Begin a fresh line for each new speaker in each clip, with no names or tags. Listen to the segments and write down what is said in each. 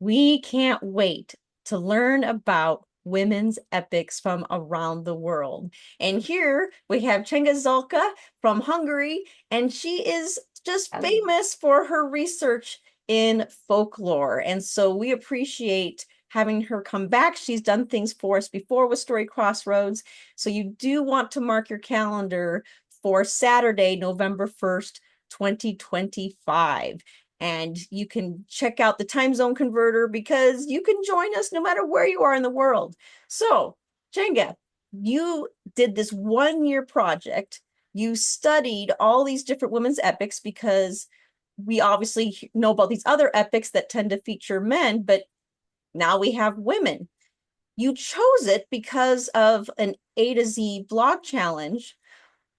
We can't wait to learn about women's epics from around the world. And here we have Csenge Zalka from Hungary, and she is just
Um,
famous for her research in folklore. And so we appreciate having her come back. She's done things for us before with Story Crossroads. So you do want to mark your calendar for Saturday, November 1st, 2025. And you can check out the time zone converter because you can join us no matter where you are in the world. So, Jenga, you did this 1 year project. You studied all these different women's epics because we obviously know about these other epics that tend to feature men, but now we have women. You chose it because of an A to Z blog challenge,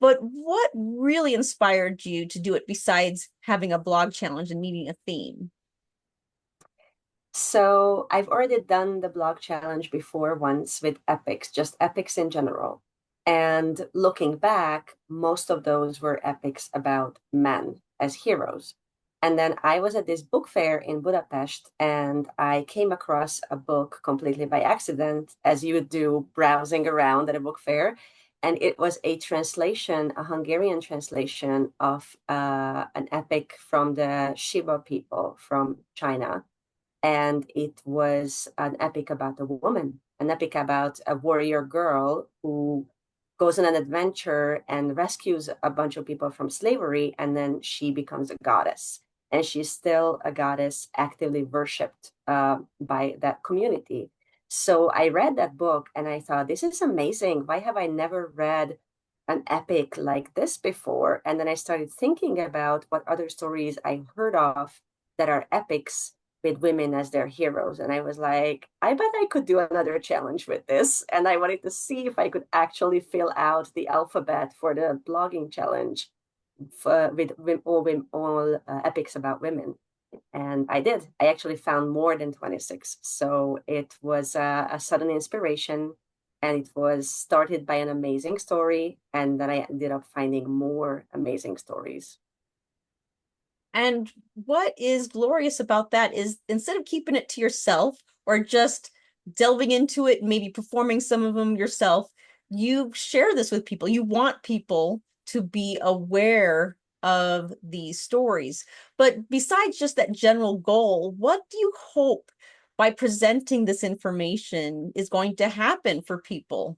but what really inspired you to do it besides having a blog challenge and needing a theme?
so I've already done the blog challenge before once with epics, just epics in general. And looking back, most of those were epics about men as heroes. And then I was at this book fair in Budapest and I came across a book completely by accident, as you would do browsing around at a book fair. And it was a translation, a Hungarian translation of an epic from the Shiva people from China, and it was an epic about a woman, an epic about a warrior girl who goes on an adventure and rescues a bunch of people from slavery, and then she becomes a goddess. And she's still a goddess actively worshipped by that community. So I read that book and I thought, this is amazing. Why have I never read an epic like this before? And then I started thinking about what other stories I heard of that are epics with women as their heroes. And I was like, I bet I could do another challenge with this. And I wanted to see if I could actually fill out the alphabet for the blogging challenge with all epics about women. And I did. I actually found more than 26. So it was a sudden inspiration. And it was started by an amazing story. And then I ended up finding more amazing stories.
And what is glorious about that is instead of keeping it to yourself or just delving into it, maybe performing some of them yourself, you share this with people. You want people to be aware of these stories. But besides just that general goal, what do you hope by presenting this information is going to happen for people?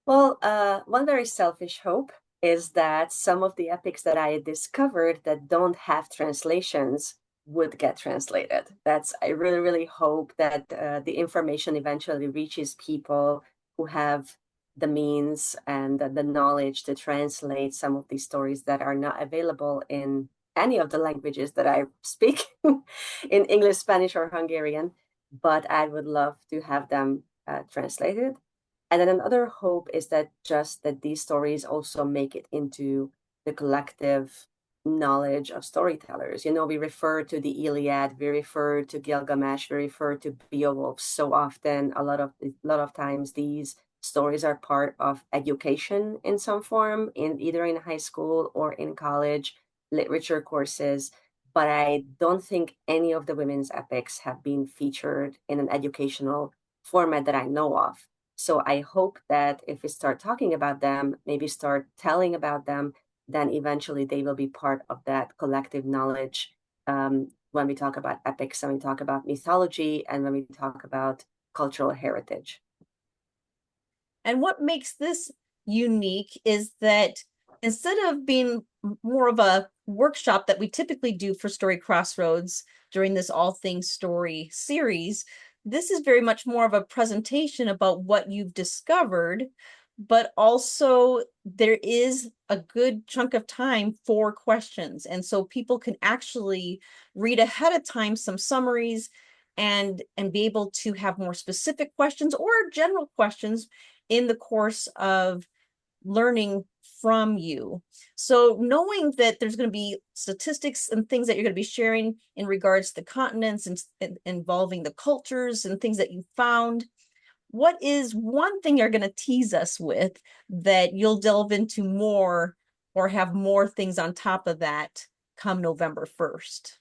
Well, one very selfish hope is that some of the epics that I discovered that don't have translations would get translated. I really, really hope that the information eventually reaches people who have the means and the knowledge to translate some of these stories that are not available in any of the languages that I speak in English, Spanish, or Hungarian. But I would love to have them translated. And then another hope is that just that these stories also make it into the collective knowledge of storytellers. You know, we refer to the Iliad, we refer to Gilgamesh, we refer to Beowulf so often. A lot of times these stories are part of education in some form, in either in high school or in college literature courses. But I don't think any of the women's epics have been featured in an educational format that I know of. So I hope that if we start talking about them, maybe start telling about them, then eventually they will be part of that collective knowledge when we talk about epics and we talk about mythology and when we talk about cultural heritage.
And what makes this unique is that instead of being more of a workshop that we typically do for Story Crossroads during this All Things Story series, this is very much more of a presentation about what you've discovered, but also there is a good chunk of time for questions. And so people can actually read ahead of time some summaries and be able to have more specific questions or general questions in the course of learning from you. So knowing that there's going to be statistics and things that you're going to be sharing in regards to the continents and involving the cultures and things that you found, what is one thing you're going to tease us with that you'll delve into more or have more things on top of that come November 1st?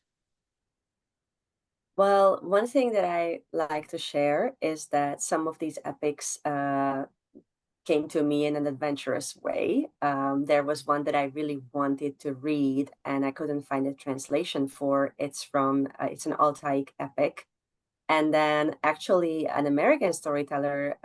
Well, one thing that I like to share is that some of these epics came to me in an adventurous way. There was one that I really wanted to read, and I couldn't find a translation for. It's an Altaic epic. And then actually an American storyteller,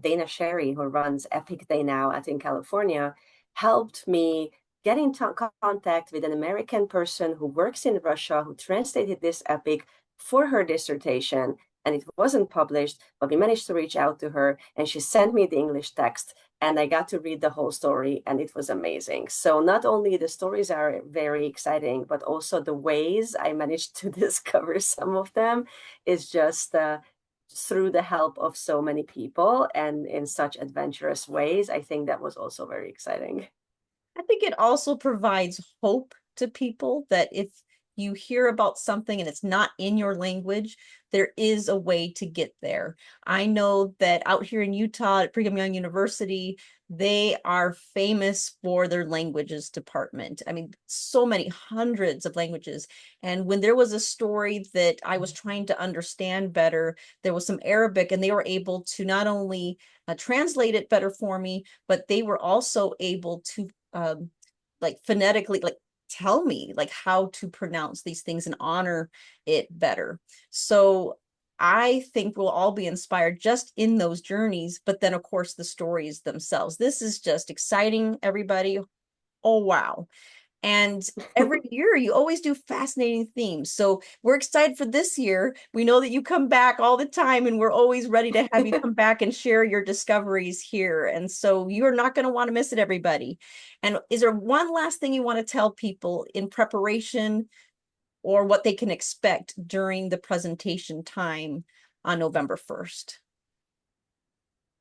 Dana Sherry, who runs Epic Day Now out in California, helped me get in contact with an American person who works in Russia who translated this epic for her dissertation. And it wasn't published, but we managed to reach out to her, and she sent me the English text, and I got to read the whole story, and it was amazing. So not only the stories are very exciting, but also the ways I managed to discover some of them is just through the help of so many people and in such adventurous ways. I think that was also very exciting.
I think it also provides hope to people that if you hear about something and it's not in your language, there is a way to get there. I know that out here in Utah at Brigham Young University, they are famous for their languages department. I mean, so many hundreds of languages. And when there was a story that I was trying to understand better, there was some Arabic, and they were able to not only translate it better for me, but they were also able to like phonetically like tell me like how to pronounce these things and honor it better. So I think we'll all be inspired just in those journeys, but then of course the stories themselves. This is just exciting, everybody. Oh wow. And every year you always do fascinating themes. So we're excited for this year. We know that you come back all the time, and we're always ready to have you come back and share your discoveries here. And so you're not going to want to miss it, everybody. And is there one last thing you want to tell people in preparation or what they can expect during the presentation time on November 1st?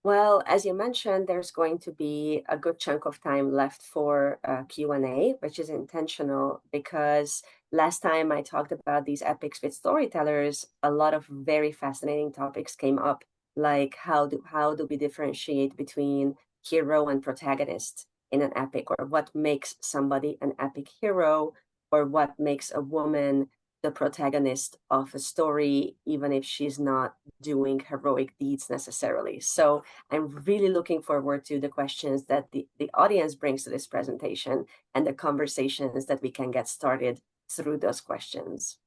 Well, as you mentioned, there's going to be a good chunk of time left for Q&A, which is intentional because last time I talked about these epics with storytellers, a lot of very fascinating topics came up, like how do we differentiate between hero and protagonist in an epic, or what makes somebody an epic hero, or what makes a woman the protagonist of a story, even if she's not doing heroic deeds necessarily. So I'm really looking forward to the questions that the audience brings to this presentation and the conversations that we can get started through those questions.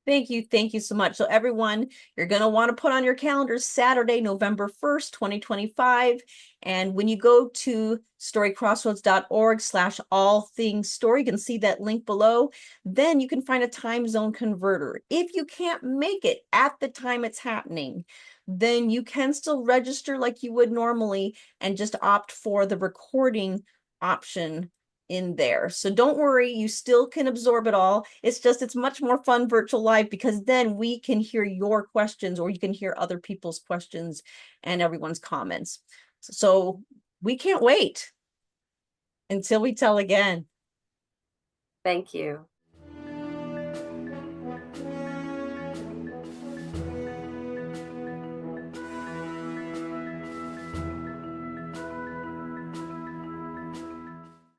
Thank you. Thank you so much. So everyone, you're going to want to put on your calendars Saturday, November 1st, 2025. And when you go to storycrossroads.org/all things story, you can see that link below. Then you can find a time zone converter. If you can't make it at the time it's happening, then you can still register like you would normally and just opt for the recording option in there. So don't worry, you still can absorb it all. It's just it's much more fun virtual live because then we can hear your questions, or you can hear other people's questions and everyone's comments. So we can't wait until we tell again.
Thank you.